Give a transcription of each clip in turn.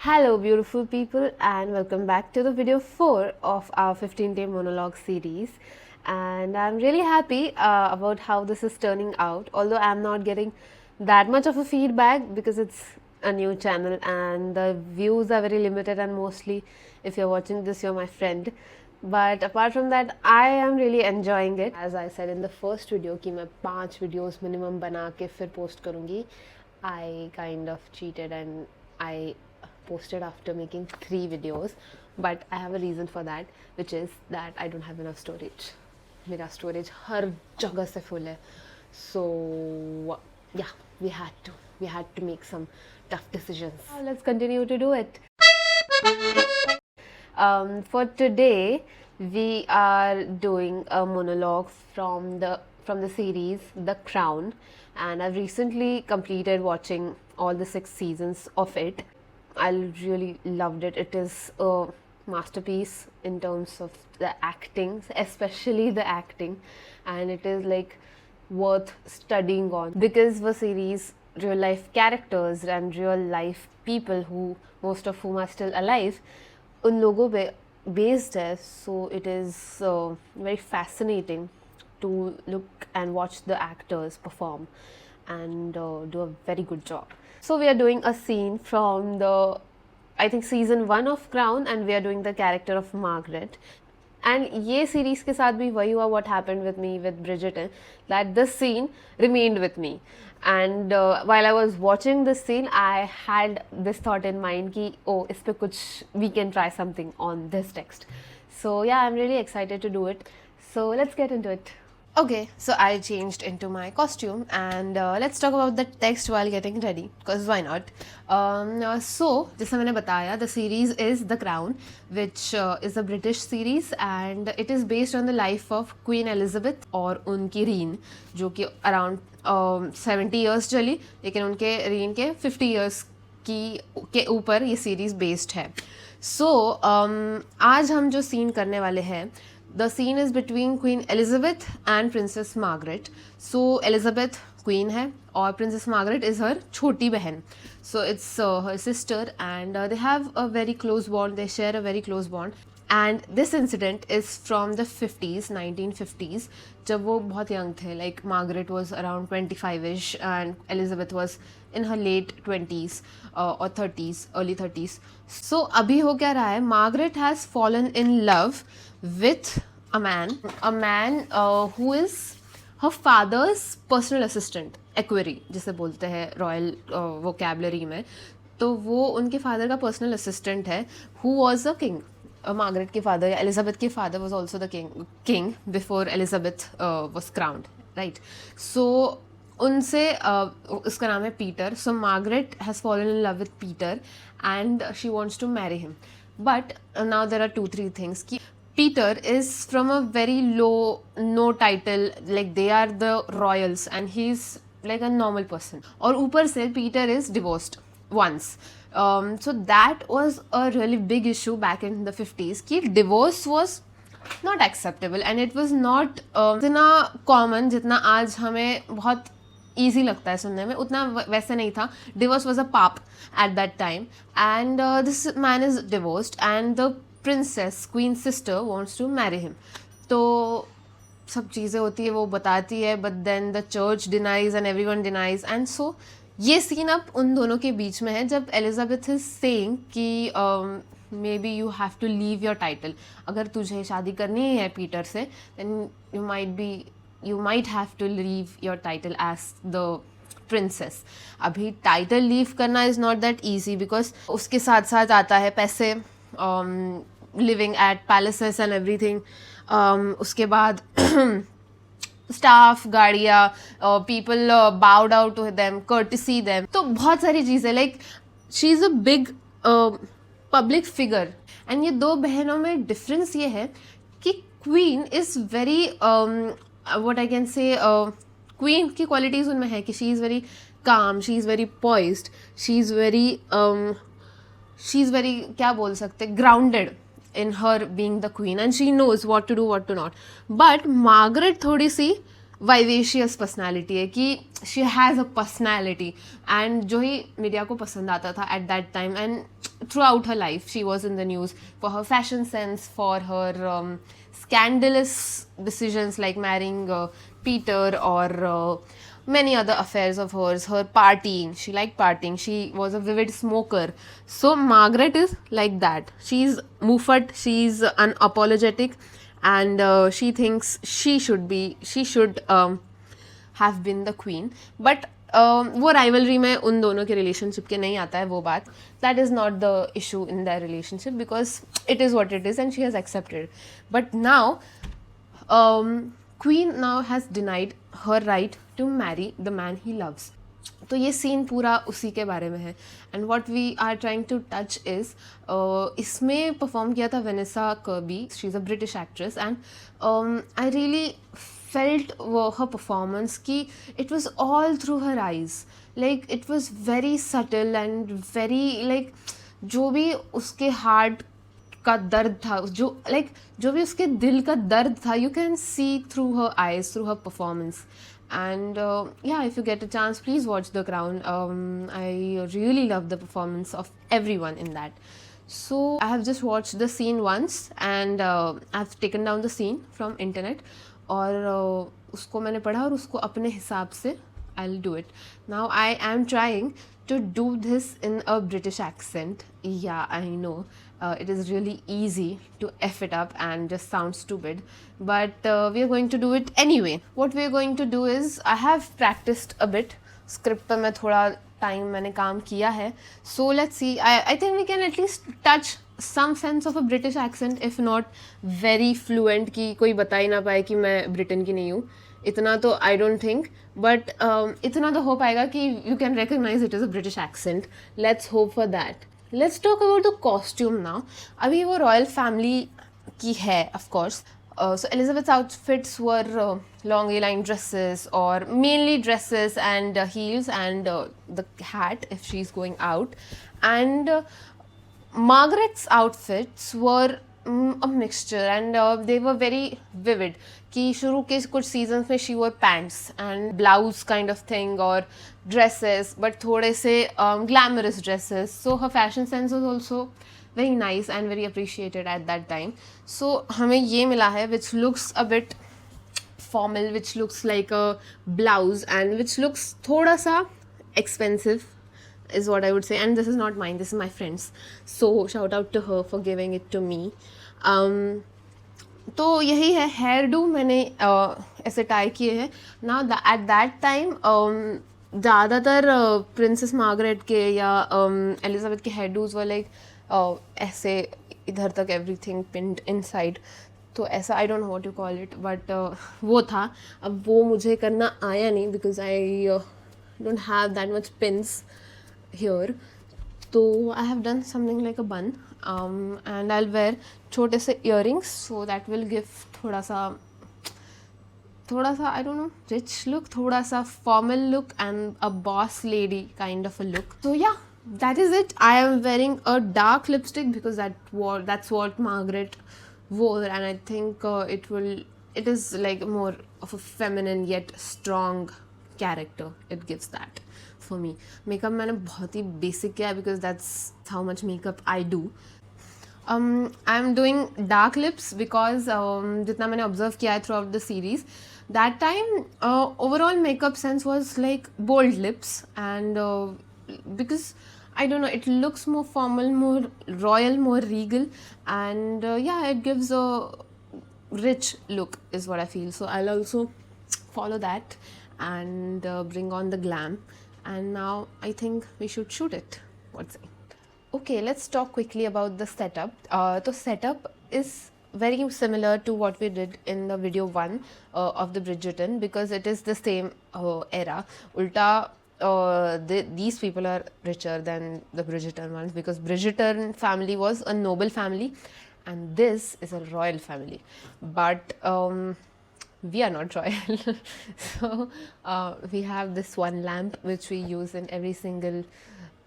Hello beautiful people and welcome back to the video 4 of our 15-day monologue series, and I'm really happy about how this is turning out, although I'm not getting that much of a feedback because it's a new channel and the views are very limited, and mostly if you're watching this you're my friend. But apart from that, I am really enjoying it. As I said in the first video कि मैं 5 videos minimum बना के फिर post करूँगी, I kind of cheated and I posted after making 3 videos, but I have a reason for that, which is that I don't have enough storage. मेरा storage हर जगह से full है. So yeah, we had to make some tough decisions. Now let's continue to do it. For today, we are doing a monologue from the series The Crown, and I've recently completed watching all the 6 seasons of it. I really loved it. It is a masterpiece in terms of the acting, especially the acting, and it is like worth studying on because the series real life characters and real life people who most of whom are still alive उन लोगों पे based है, so it is very fascinating to look and watch the actors perform and do a very good job. So we are doing a scene from the, I think, season 1 of Crown, and we are doing the character of Margaret. And ये series के साथ भी वही हुआ what happened with me with Bridgerton, that this scene remained with me. And while I was watching this scene, I had this thought in mind कि oh इस पे कुछ we can try something on this text. So yeah, I'm really excited to do it. So let's get into it. Okay, so I changed into my costume and let's talk about the text while getting ready, because why not? So जैसा मैंने बताया, the series is The Crown, which is a British series and it is based on the life of Queen Elizabeth और उनकी reign, जो कि around 70 years चली, लेकिन उनके रीन के 50 years के ऊपर ये series based है. So आज हम जो scene करने वाले हैं, the scene is between Queen Elizabeth and Princess Margaret. So Elizabeth queen है और Princess Margaret is her छोटी बहन. So it's her sister and they have a very close bond. They share a very close bond. And this incident is from the 50s, 1950s, जब वो बहुत young थे. Like Margaret was around 25ish and Elizabeth was in her late 20s or 30s, early 30s. So अभी हो क्या रहा है? Margaret has fallen in love with a man who is her father's personal assistant, equerry जिसे बोलते हैं royal vocabulary में. तो वो उनके फादर का पर्सनल असिस्टेंट है, who was a king. Margaret के फादर या एलिजाबेथ के father was also the king before Elizabeth was crowned, right? So उनसे उसका नाम है Peter. So Margaret has fallen in love with Peter and she wants to marry him. But now there are 2-3 things. Peter is from a very low, no title, like they are the royals and he's like a normal person. और ऊपर से Peter is divorced once. So that was a really big issue back in the 50s कि divorce was not acceptable and it was not इतना common जितना आज हमें बहुत easy लगता है सुनने में, उतना वैसे नहीं था. Divorce was a पाप at that time and this man is divorced and the princess, queen sister, wants to marry him. तो सब चीज़ें होती है, वो बताती है, but then the church denies and everyone denies and so ये सीन अब उन दोनों के बीच में है जब एलिजाबेथ इज सेइंग कि maybe you have to leave your title. अगर तुझे शादी करनी है पीटर से then you might have to leave your title as the princess. अभी title leave करना is not that easy because उसके साथ साथ आता है पैसे, living at palaces and everything. उसके बाद स्टाफ, गाड़ियाँ, people bowed out to them, courtesy them, तो बहुत सारी चीज़ें. Like she is a big public figure. And ये दो बहनों में डिफरेंस ये है कि queen is very what I can say, queen की क्वालिटीज़ उनमें है कि she is very calm, she is very poised, she is very क्या बोल सकते, grounded in her being the queen and she knows what to do, what to not. But Margaret थोड़ी सी vivacious personality है, कि she has a personality, and जो ही media को पसंद आता था at that time and through out her life she was in the news for her fashion sense, for her scandalous decisions like marrying Peter, or many other affairs of hers, her partying. She liked partying. She was a vivid smoker. So Margaret is like that. She's muffat, she's unapologetic, and she thinks she should have been the queen. But वो rivalry में उन दोनों के relationship के नहीं आता है वो बात. That is not the issue in their relationship, because it is what it is and she has accepted. But now queen now has denied her right to marry the man he loves. तो ये सीन पूरा उसी के बारे में है. And what we are trying to touch is, इसमें परफॉर्म किया था Vanessa Kirby. She is a British actress, and I really felt her performance ki it was all through her eyes. Like it was very subtle and very like जो भी उसके heart का दर्द था, जो like जो भी उसके दिल का दर्द था, you can see through her eyes, through her performance. And yeah, if you get a chance, please watch The Crown. I really love the performance of everyone in that. So I have just watched the scene once, and I've taken down the scene from internet, और उसको मैंने पढ़ा और उसको अपने हिसाब से I'll do it. Now I am trying to do this in a British accent. Yeah, I know. It is really easy to F it up and just sound stupid. But we are going to do it anyway. What we are going to do is, I have practiced a bit. Script पे मैं थोड़ा time मैंने काम किया है. So let's see. I think we can at least touch some sense of a British accent, if not very fluent कि कोई बता ही ना पाए कि मैं ब्रिटेन की नहीं हूँ. इतना तो I don't think, but इतना तो हो पाएगा कि you can recognize it as a British accent. Let's hope for that. Let's talk about the costume now. अभी वो royal family की है, of course. So Elizabeth's outfits were long A-line dresses, or mainly dresses and heels, and the hat if she's going out. And Margaret's outfits were a mixture, and they were very vivid. कि शुरू के कुछ seasons में she wore pants and blouse kind of thing, or dresses, but थोड़े से glamorous dresses. So her fashion sense was also very nice and very appreciated at that time. So हमें ये मिला है which looks a bit formal, which looks like a blouse, and which looks थोड़ा सा expensive is what I would say. And this is not mine, this is my friend's. So shout out to her for giving it to me. तो यही है. Hair do मैंने ऐसे tie किए हैं ना. एट दैट टाइम ज़्यादातर princess Margaret के या एलिजाबेथ के हेयर डूज वर लाइक ऐसे इधर तक एवरीथिंग पिन्ड इनसाइड. तो ऐसा I don't know what you call it, but वो था. अब वो मुझे करना आया नहीं because I don't have that much pins here. So I have done something like a bun, and I'll wear छोटे से earrings, so that will give थोड़ा सा I don't know, rich look, थोड़ा सा formal look, and a boss lady kind of a look. So yeah, that is it. I am wearing a dark lipstick because that's what Margaret wore, and I think it is like more of a feminine yet strong character. It gives that for me. Makeup मैंने बहुत ही basic किया है because that's how much makeup I do. I'm doing dark lips because जितना मैंने observe किया है throughout the series, that time overall makeup sense was like bold lips, and because I don't know, it looks more formal, more royal, more regal, and yeah, it gives a rich look is what I feel. So I'll also follow that and bring on the glam. And now I think we should shoot it. What's it? Okay, let's talk quickly about the setup. The setup is very similar to what we did in the video 1 of the Bridgerton, because it is the same era. Ulta, these people are richer than the Bridgerton ones, because Bridgerton family was a noble family and this is a royal family. But we are not royal. So we have this one lamp which we use in every single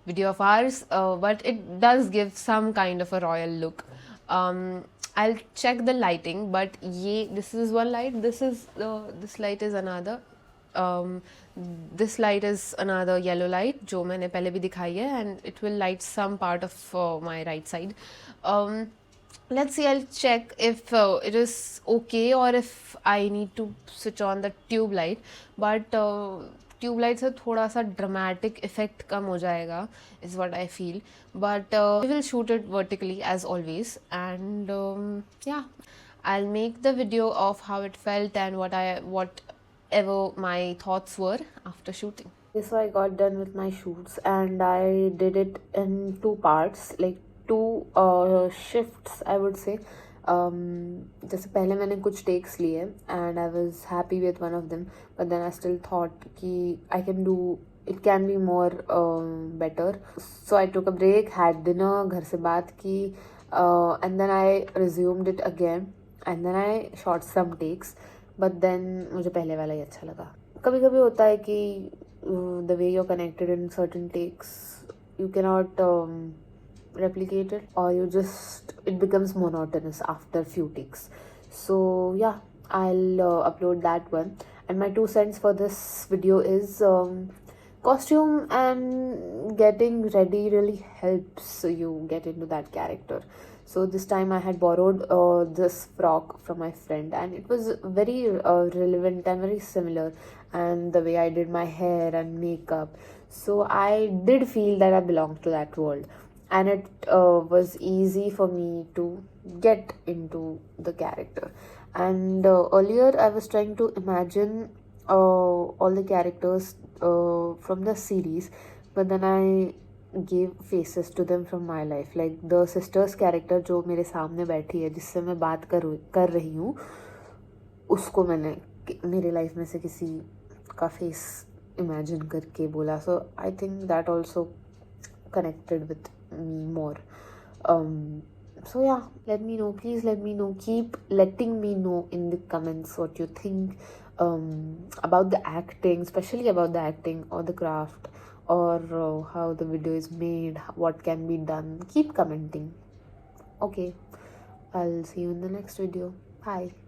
video of ours, but it does give some kind of a royal look. I'll check the lighting, but this is one light, this light is another, um, this light is another yellow light जो मैंने पहले भी दिखाई है, and it will light some part of my right side. Let's see, I'll check if it is okay or if I need to switch on the tube light, but tube light से थोड़ा सा dramatic effect कम हो जाएगा is what I feel, but we will shoot it vertically as always, and yeah, I'll make the video of how it felt and whatever my thoughts were after shooting. So I got done with my shoots and I did it in two parts, like two shifts I would say. जैसे पहले मैंने कुछ takes लिए and I was happy with one of them, but then I still thought कि I can do it can be more better. So I took a break, had dinner, घर से बात की, and then I resumed it again and then I shot some takes, बट देन मुझे पहले वाला ही अच्छा लगा. कभी कभी होता है कि the way you are connected in certain takes you cannot replicate it, or it becomes monotonous after few takes. So yeah, I'll upload that one. And my 2 cents for this video is costume and getting ready really helps you get into that character. So this time I had borrowed this frock from my friend, and it was very relevant and very similar, and the way I did my hair and makeup, so I did feel that I belonged to that world, and it was easy for me to get into the character. And earlier I was trying to imagine all the characters from the series, but then I gave faces to them from my life, like the sisters character जो मेरे सामने बैठी है, जिससे मैं बात कर रही हूँ, उसको मैंने मेरे लाइफ में से किसी का फेस इमेजिन करके बोला. So I think that also connected with me more. So yeah, let me know, please let me know, keep letting me know in the comments what you think about the acting, especially about the acting or the craft, or how the video is made, what can be done. Keep commenting. Okay, I'll see you in the next video. Bye.